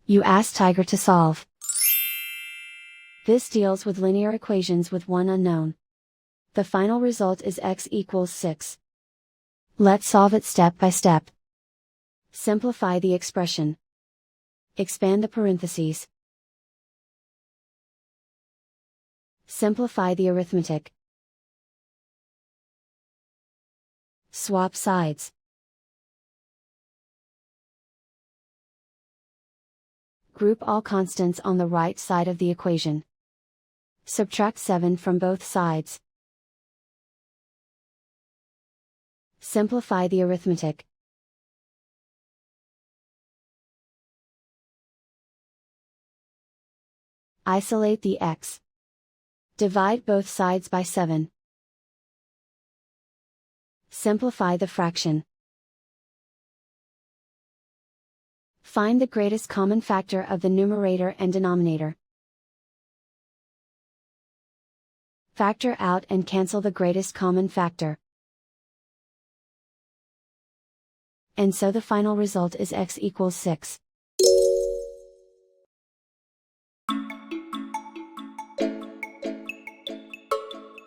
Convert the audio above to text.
You ask Tiger to solve. This deals with linear equations with one unknown. The final result is x equals 6. Let's solve it step by step. Simplify the expression. Expand the parentheses. Simplify the arithmetic. Swap sides. Group all constants on the right side of the equation. Subtract 7 from both sides. Simplify the arithmetic. Isolate the x. Divide both sides by 7. Simplify the fraction. Find the greatest common factor of the numerator and denominator. Factor out and cancel the greatest common factor. And so the final result is x equals 6.